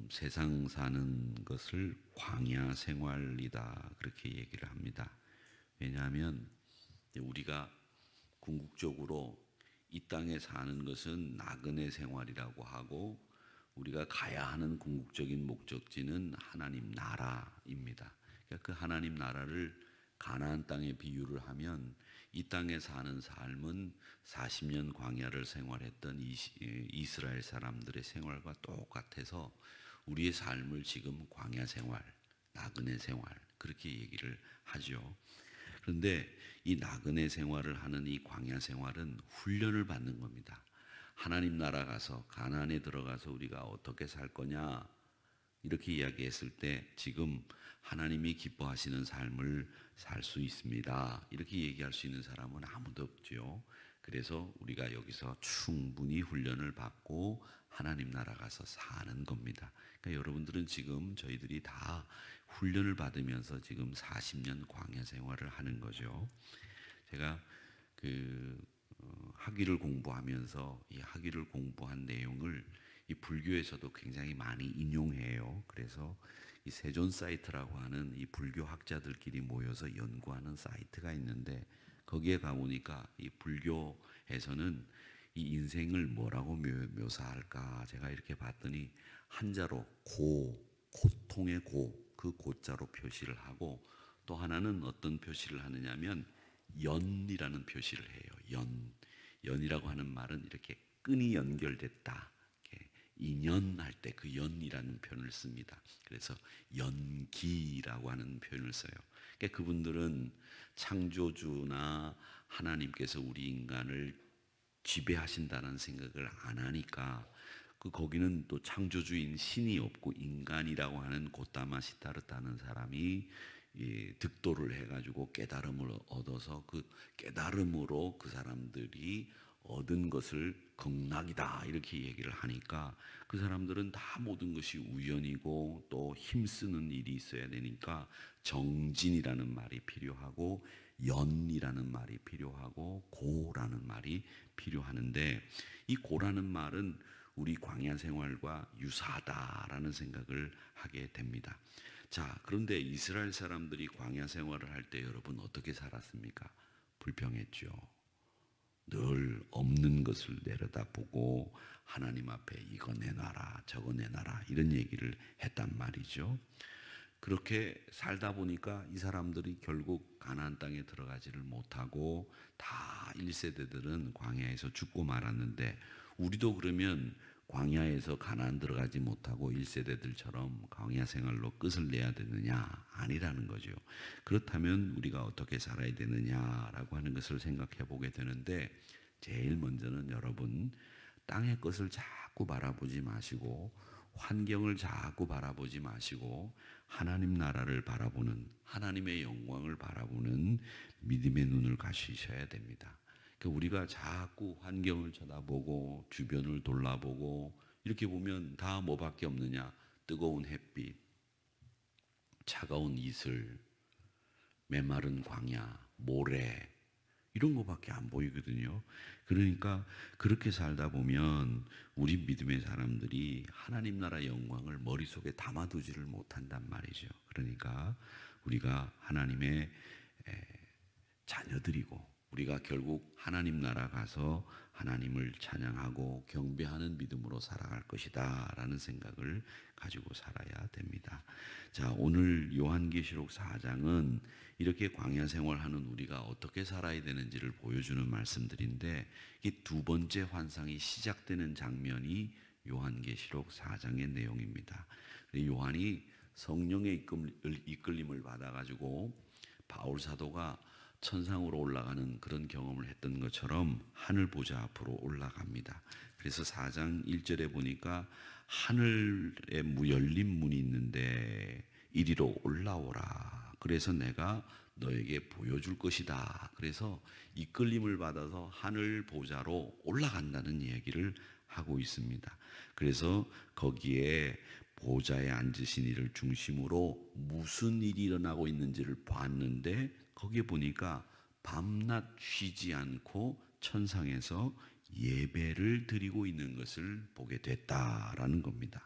세상 사는 것을 광야 생활이다 그렇게 얘기를 합니다. 왜냐하면 우리가 궁극적으로 이 땅에 사는 것은 나그네 생활이라고 하고 우리가 가야 하는 궁극적인 목적지는 하나님 나라입니다. 그러니까 그 하나님 나라를 가나안 땅에 비유를 하면 이 땅에 사는 삶은 40년 광야를 생활했던 이스라엘 사람들의 생활과 똑같아서 우리의 삶을 지금 광야 생활, 나그네 생활 그렇게 얘기를 하죠. 그런데 이 나그네 생활을 하는 이 광야 생활은 훈련을 받는 겁니다. 하나님 나라 가서 가나안에 들어가서 우리가 어떻게 살 거냐 이렇게 이야기했을 때 지금 하나님이 기뻐하시는 삶을 살 수 있습니다. 이렇게 얘기할 수 있는 사람은 아무도 없죠. 그래서 우리가 여기서 충분히 훈련을 받고 하나님 나라 가서 사는 겁니다. 그러니까 여러분들은 지금 저희들이 다 훈련을 받으면서 지금 40년 광야 생활을 하는 거죠. 제가 학위를 공부하면서 이 학위를 공부한 내용을 이 불교에서도 굉장히 많이 인용해요. 그래서 이 세존 사이트라고 하는 이 불교 학자들끼리 모여서 연구하는 사이트가 있는데 거기에 가보니까 이 불교에서는 이 인생을 뭐라고 묘사할까 제가 이렇게 봤더니 한자로 고통의 그 고자로 표시를 하고 또 하나는 어떤 표시를 하느냐면 연이라는 표시를 해요. 연이라고 하는 말은 이렇게 끈이 연결됐다. 이렇게 인연할 때 그 연이라는 표현을 씁니다. 그래서 연기라고 하는 표현을 써요. 그러니까 그분들은 창조주나 하나님께서 우리 인간을 지배하신다는 생각을 안 하니까 거기는 또 창조주인 신이 없고 인간이라고 하는 고타마 시타르타는 사람이 득도를 해가지고 깨달음을 얻어서 그 깨달음으로 그 사람들이 얻은 것을 극락이다 이렇게 얘기를 하니까 그 사람들은 다 모든 것이 우연이고 또 힘쓰는 일이 있어야 되니까 정진이라는 말이 필요하고 연이라는 말이 필요하고 고라는 말이 필요하는데 이 고라는 말은 우리 광야 생활과 유사하다라는 생각을 하게 됩니다. 자, 그런데 이스라엘 사람들이 광야 생활을 할 때 여러분 어떻게 살았습니까? 불평했죠. 늘 없는 것을 내려다보고 하나님 앞에 이거 내놔라 저거 내놔라 이런 얘기를 했단 말이죠. 그렇게 살다 보니까 이 사람들이 결국 가나안 땅에 들어가지를 못하고 다 1세대들은 광야에서 죽고 말았는데 우리도 그러면 광야에서 가나안 들어가지 못하고 1세대들처럼 광야 생활로 끝을 내야 되느냐? 아니라는 거죠. 그렇다면 우리가 어떻게 살아야 되느냐라고 하는 것을 생각해 보게 되는데 제일 먼저는 여러분 땅의 것을 자꾸 바라보지 마시고 환경을 자꾸 바라보지 마시고 하나님 나라를 바라보는 하나님의 영광을 바라보는 믿음의 눈을 가지셔야 됩니다. 그러니까 우리가 자꾸 환경을 쳐다보고 주변을 돌아보고 이렇게 보면 다 뭐밖에 없느냐? 뜨거운 햇빛, 차가운 이슬, 메마른 광야, 모래 이런 거밖에 안 보이거든요. 그러니까 그렇게 살다 보면 우리 믿음의 사람들이 하나님 나라 영광을 머릿속에 담아두지를 못한단 말이죠. 그러니까 우리가 하나님의 자녀들이고 우리가 결국 하나님 나라 가서 하나님을 찬양하고 경배하는 믿음으로 살아갈 것이다 라는 생각을 가지고 살아야 됩니다. 자, 오늘 요한계시록 4장은 이렇게 광야 생활하는 우리가 어떻게 살아야 되는지를 보여주는 말씀들인데 이 두 번째 환상이 시작되는 장면이 요한계시록 4장의 내용입니다. 요한이 성령의 이끌림을 받아가지고 바울 사도가 천상으로 올라가는 그런 경험을 했던 것처럼 하늘 보좌 앞으로 올라갑니다. 그래서 4장 1절에 보니까 하늘에 열린 문이 있는데 이리로 올라오라. 그래서 내가 너에게 보여줄 것이다. 그래서 이끌림을 받아서 하늘 보좌로 올라간다는 얘기를 하고 있습니다. 그래서 거기에 보좌에 앉으신 이를 중심으로 무슨 일이 일어나고 있는지를 봤는데 거기에 보니까 밤낮 쉬지 않고 천상에서 예배를 드리고 있는 것을 보게 됐다라는 겁니다.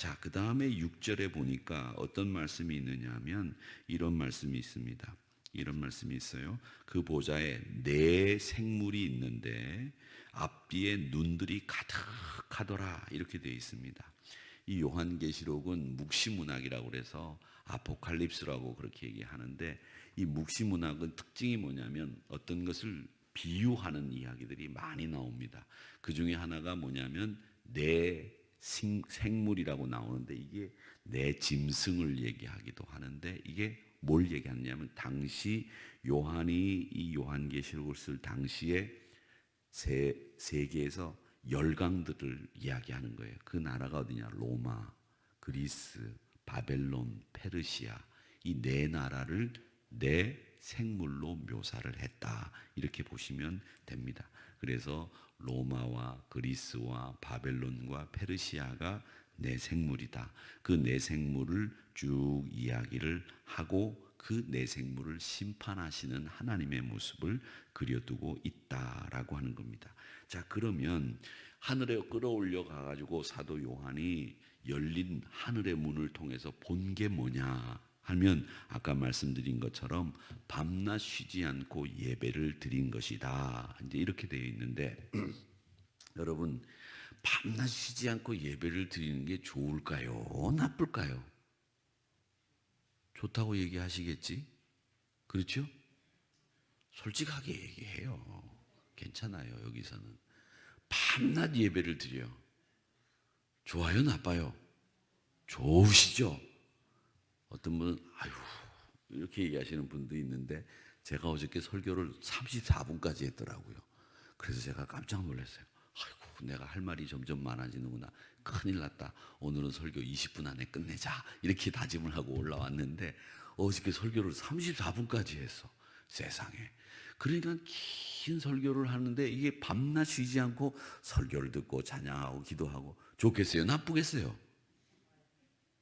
자, 그 다음에 6절에 보니까 어떤 말씀이 있느냐 하면 이런 말씀이 있습니다. 이런 말씀이 있어요. 그 보좌에 네 생물이 있는데 앞뒤에 눈들이 가득하더라, 이렇게 되어 있습니다. 이 요한계시록은 묵시문학이라고 그래서 아포칼립스라고 그렇게 얘기하는데, 이 묵시문학은 특징이 뭐냐면 어떤 것을 비유하는 이야기들이 많이 나옵니다. 그 중에 하나가 뭐냐면 네 생물이라고 나오는데, 이게 네 짐승을 얘기하기도 하는데, 이게 뭘 얘기하냐면 당시 요한이 이 요한계시록을 쓸 당시에 세계에서 열강들을 이야기하는 거예요. 그 나라가 어디냐? 로마, 그리스, 바벨론, 페르시아, 이 네 나라를 네 생물로 묘사를 했다, 이렇게 보시면 됩니다. 그래서 로마와 그리스와 바벨론과 페르시아가 네 생물이다. 그 네 생물을 쭉 이야기를 하고 그 네 생물을 심판하시는 하나님의 모습을 그려두고 있다라고 하는 겁니다. 자, 그러면 하늘에 끌어올려 가가지고 사도 요한이 열린 하늘의 문을 통해서 본 게 뭐냐 하면, 아까 말씀드린 것처럼 밤낮 쉬지 않고 예배를 드린 것이다, 이제 이렇게 되어 있는데 여러분, 밤낮 쉬지 않고 예배를 드리는 게 좋을까요? 나쁠까요? 좋다고 얘기하시겠지? 그렇죠? 솔직하게 얘기해요. 괜찮아요. 여기서는 밤낮 예배를 드려. 좋아요? 나빠요? 좋으시죠? 어떤 분은 아유 이렇게 얘기하시는 분도 있는데, 제가 어저께 설교를 34분까지 했더라고요. 그래서 제가 깜짝 놀랐어요. 아이고, 내가 할 말이 점점 많아지는구나. 큰일 났다. 오늘은 설교 20분 안에 끝내자, 이렇게 다짐을 하고 올라왔는데 어저께 설교를 34분까지 했어. 세상에. 그러니까 긴 설교를 하는데 이게 밤낮 쉬지 않고 설교를 듣고 찬양하고 기도하고, 좋겠어요? 나쁘겠어요?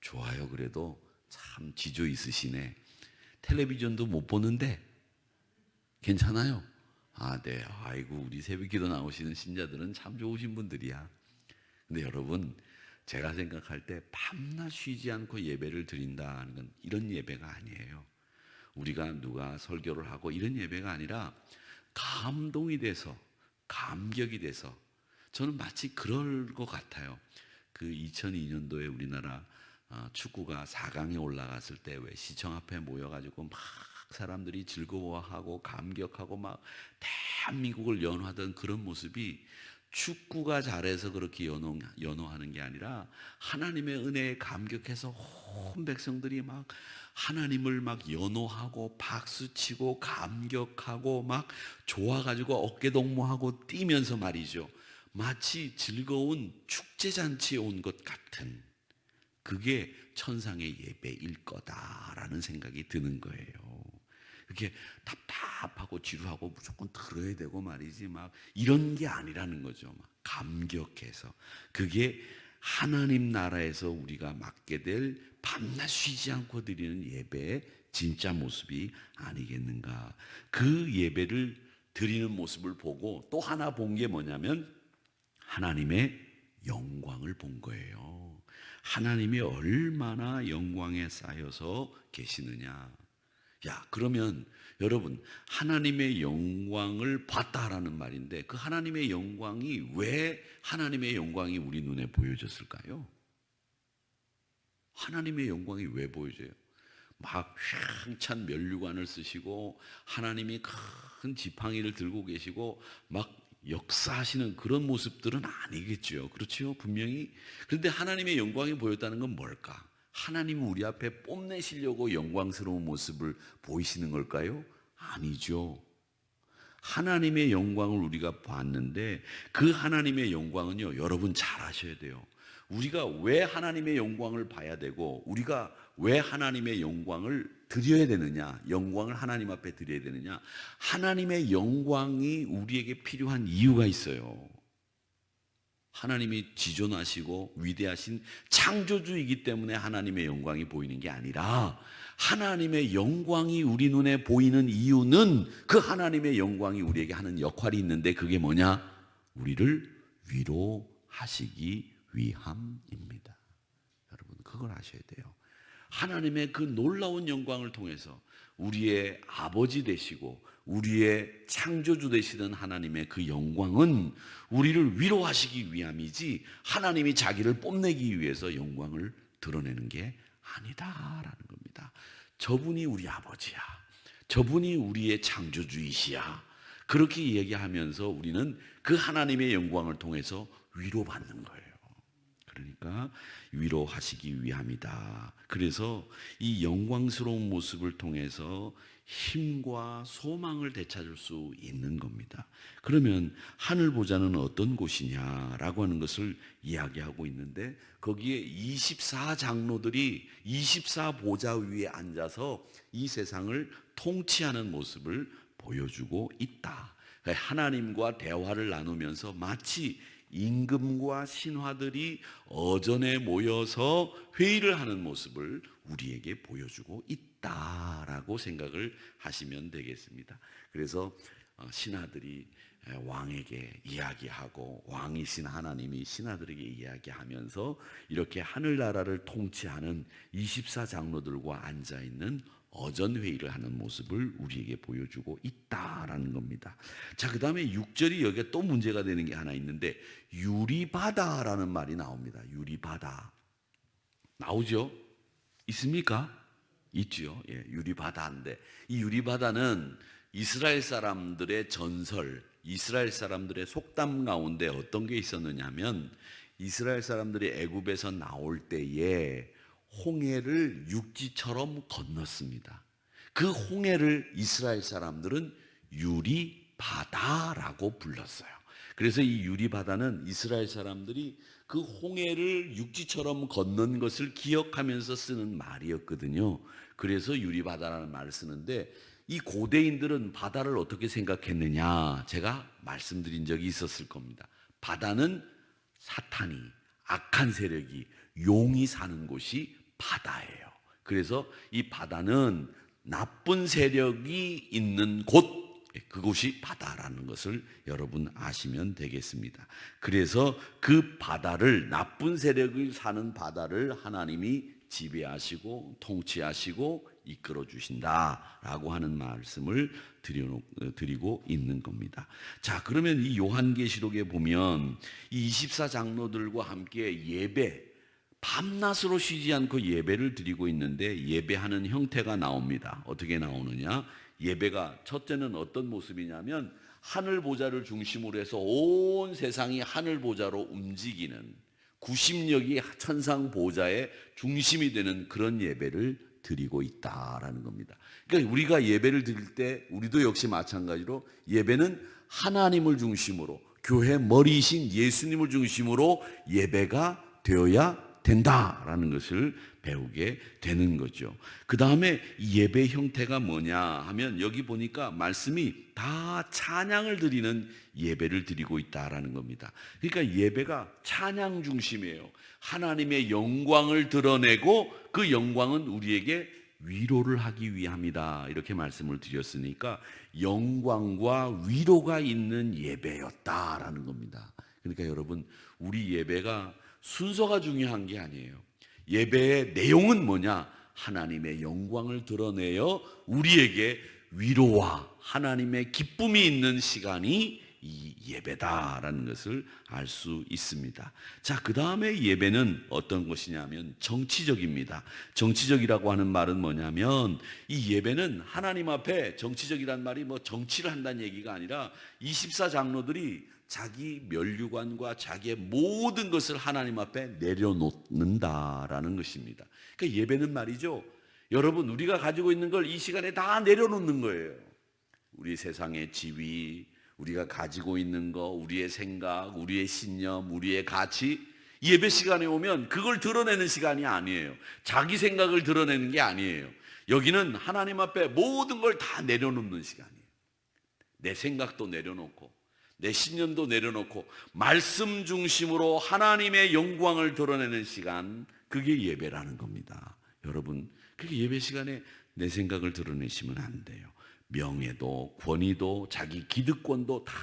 좋아요. 그래도 참 지조 있으시네. 텔레비전도 못 보는데 괜찮아요? 아, 네. 아이고, 우리 새벽기도 나오시는 신자들은 참 좋으신 분들이야. 근데 여러분, 제가 생각할 때 밤낮 쉬지 않고 예배를 드린다는 건 이런 예배가 아니에요. 우리가 누가 설교를 하고 이런 예배가 아니라 감동이 돼서, 감격이 돼서, 저는 마치 그럴 것 같아요. 그 2002년도에 우리나라 축구가 4강에 올라갔을 때 왜 시청 앞에 모여가지고 막 사람들이 즐거워하고 감격하고 막 대한민국을 연호하던 그런 모습이, 축구가 잘해서 그렇게 연호하는 게 아니라 하나님의 은혜에 감격해서 온 백성들이 막 하나님을 막 연호하고 박수치고 감격하고 막 좋아가지고 어깨동무하고 뛰면서 말이죠. 마치 즐거운 축제잔치에 온 것 같은, 그게 천상의 예배일 거다라는 생각이 드는 거예요. 이렇게 답답하고 지루하고 무조건 들어야 되고 말이지 막 이런 게 아니라는 거죠. 막 감격해서, 그게 하나님 나라에서 우리가 맡게 될 밤낮 쉬지 않고 드리는 예배의 진짜 모습이 아니겠는가. 그 예배를 드리는 모습을 보고 또 하나 본 게 뭐냐면 하나님의 영광을 본 거예요. 하나님이 얼마나 영광에 쌓여서 계시느냐. 야, 그러면 여러분, 하나님의 영광을 봤다라는 말인데, 그 하나님의 영광이 왜 하나님의 영광이 우리 눈에 보여졌을까요? 하나님의 영광이 왜 보여져요? 막 휘황찬 면류관을 쓰시고 하나님이 큰 지팡이를 들고 계시고 막 역사하시는 그런 모습들은 아니겠죠. 그렇죠? 분명히. 그런데 하나님의 영광이 보였다는 건 뭘까? 하나님은 우리 앞에 뽐내시려고 영광스러운 모습을 보이시는 걸까요? 아니죠. 하나님의 영광을 우리가 봤는데, 그 하나님의 영광은요, 여러분 잘 아셔야 돼요. 우리가 왜 하나님의 영광을 봐야 되고, 우리가 왜 하나님의 영광을 드려야 되느냐, 영광을 하나님 앞에 드려야 되느냐, 하나님의 영광이 우리에게 필요한 이유가 있어요. 하나님이 지존하시고 위대하신 창조주이기 때문에 하나님의 영광이 보이는 게 아니라, 하나님의 영광이 우리 눈에 보이는 이유는 그 하나님의 영광이 우리에게 하는 역할이 있는데, 그게 뭐냐? 우리를 위로하시기 위함입니다. 그걸 아셔야 돼요. 하나님의 그 놀라운 영광을 통해서 우리의 아버지 되시고 우리의 창조주 되시는 하나님의 그 영광은 우리를 위로하시기 위함이지 하나님이 자기를 뽐내기 위해서 영광을 드러내는 게 아니다라는 겁니다. 저분이 우리 아버지야. 저분이 우리의 창조주이시야. 그렇게 얘기하면서 우리는 그 하나님의 영광을 통해서 위로받는 거예요. 그러니까 위로하시기 위함이다. 그래서 이 영광스러운 모습을 통해서 힘과 소망을 되찾을 수 있는 겁니다. 그러면 하늘 보좌는 어떤 곳이냐라고 하는 것을 이야기하고 있는데 거기에 24장로들이 24보좌 위에 앉아서 이 세상을 통치하는 모습을 보여주고 있다. 하나님과 대화를 나누면서 마치 임금과 신하들이 어전에 모여서 회의를 하는 모습을 우리에게 보여주고 있다라고 생각을 하시면 되겠습니다. 그래서 신하들이 왕에게 이야기하고 왕이신 하나님이 신하들에게 이야기하면서 이렇게 하늘나라를 통치하는 24장로들과 앉아있는 어전회의를 하는 모습을 우리에게 보여주고 있다라는 겁니다. 자, 그 다음에 6절이 여기에 또 문제가 되는 게 하나 있는데 유리바다라는 말이 나옵니다. 유리바다 나오죠? 있습니까? 있죠. 예, 유리바다인데 이 유리바다는 이스라엘 사람들의 전설, 이스라엘 사람들의 속담 가운데 어떤 게 있었느냐면 이스라엘 사람들이 애굽에서 나올 때에 홍해를 육지처럼 건넜습니다. 그 홍해를 이스라엘 사람들은 유리바다라고 불렀어요. 그래서 이 유리바다는 이스라엘 사람들이 그 홍해를 육지처럼 건넌 것을 기억하면서 쓰는 말이었거든요. 그래서 유리바다라는 말을 쓰는데 이 고대인들은 바다를 어떻게 생각했느냐 제가 말씀드린 적이 있었을 겁니다. 바다는 사탄이, 악한 세력이, 용이 사는 곳이 바다예요. 그래서 이 바다는 나쁜 세력이 있는 곳, 그곳이 바다라는 것을 여러분 아시면 되겠습니다. 그래서 그 바다를, 나쁜 세력이 사는 바다를 하나님이 지배하시고 통치하시고 이끌어 주신다라고 하는 말씀을 드리고 있는 겁니다. 자, 그러면 이 요한계시록에 보면 이 24장로들과 함께 예배, 밤낮으로 쉬지 않고 예배를 드리고 있는데 예배하는 형태가 나옵니다. 어떻게 나오느냐? 예배가 첫째는 어떤 모습이냐면 하늘 보좌를 중심으로 해서 온 세상이 하늘 보좌로 움직이는 구심력이 천상 보좌의 중심이 되는 그런 예배를 드리고 있다라는 겁니다. 그러니까 우리가 예배를 드릴 때 우리도 역시 마찬가지로 예배는 하나님을 중심으로 교회 머리이신 예수님을 중심으로 예배가 되어야 된다라는 것을 배우게 되는 거죠. 그 다음에 예배 형태가 뭐냐 하면 여기 보니까 말씀이 다 찬양을 드리는 예배를 드리고 있다라는 겁니다. 그러니까 예배가 찬양 중심이에요. 하나님의 영광을 드러내고 그 영광은 우리에게 위로를 하기 위함이다 이렇게 말씀을 드렸으니까 영광과 위로가 있는 예배였다라는 겁니다. 그러니까 여러분 우리 예배가 순서가 중요한 게 아니에요. 예배의 내용은 뭐냐? 하나님의 영광을 드러내어 우리에게 위로와 하나님의 기쁨이 있는 시간이 이 예배다라는 것을 알 수 있습니다. 자, 그 다음에 예배는 어떤 것이냐면 정치적입니다. 정치적이라고 하는 말은 뭐냐면 이 예배는 하나님 앞에 정치적이란 말이 뭐 정치를 한다는 얘기가 아니라 24장로들이 자기 면류관과 자기의 모든 것을 하나님 앞에 내려놓는다라는 것입니다. 그러니까 예배는 말이죠. 여러분 우리가 가지고 있는 걸 이 시간에 다 내려놓는 거예요. 우리 세상의 지위, 우리가 가지고 있는 거, 우리의 생각, 우리의 신념, 우리의 가치 예배 시간에 오면 그걸 드러내는 시간이 아니에요. 자기 생각을 드러내는 게 아니에요. 여기는 하나님 앞에 모든 걸 다 내려놓는 시간이에요. 내 생각도 내려놓고 내 신념도 내려놓고 말씀 중심으로 하나님의 영광을 드러내는 시간, 그게 예배라는 겁니다. 여러분, 그게 예배 시간에 내 생각을 드러내시면 안 돼요. 명예도 권위도 자기 기득권도 다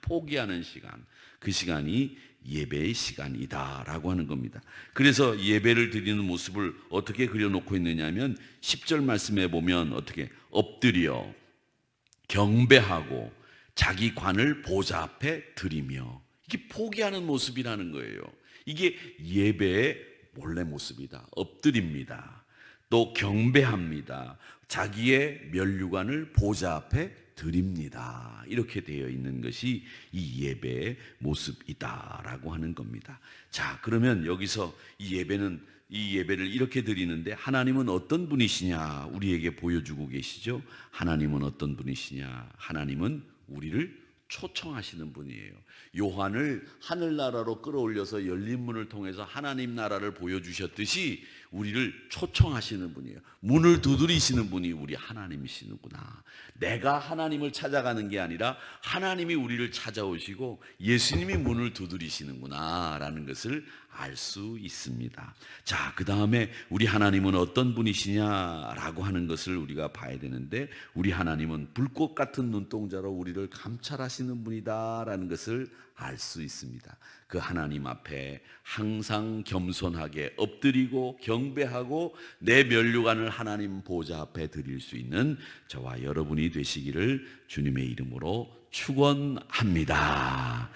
포기하는 시간, 그 시간이 예배의 시간이다라고 하는 겁니다. 그래서 예배를 드리는 모습을 어떻게 그려놓고 있느냐면 10절 말씀에 보면 어떻게 엎드려 경배하고 자기 관을 보좌 앞에 드리며, 이게 포기하는 모습이라는 거예요. 이게 예배의 본래 모습이다. 엎드립니다. 또 경배합니다. 자기의 면류관을 보좌 앞에 드립니다. 이렇게 되어 있는 것이 이 예배의 모습이다라고 하는 겁니다. 자, 그러면 여기서 이 예배를 이렇게 드리는데 하나님은 어떤 분이시냐 우리에게 보여주고 계시죠. 하나님은 어떤 분이시냐? 하나님은 우리를 초청하시는 분이에요. 요한을 하늘나라로 끌어올려서 열린 문을 통해서 하나님 나라를 보여주셨듯이 우리를 초청하시는 분이에요. 문을 두드리시는 분이 우리 하나님이시는구나. 내가 하나님을 찾아가는 게 아니라 하나님이 우리를 찾아오시고 예수님이 문을 두드리시는구나 라는 것을 알 수 있습니다. 자, 그 다음에 우리 하나님은 어떤 분이시냐라고 하는 것을 우리가 봐야 되는데, 우리 하나님은 불꽃 같은 눈동자로 우리를 감찰하시는 분이다라는 것을 알 수 있습니다. 그 하나님 앞에 항상 겸손하게 엎드리고 경배하고 내 면류관을 하나님 보좌 앞에 드릴 수 있는 저와 여러분이 되시기를 주님의 이름으로 축원합니다.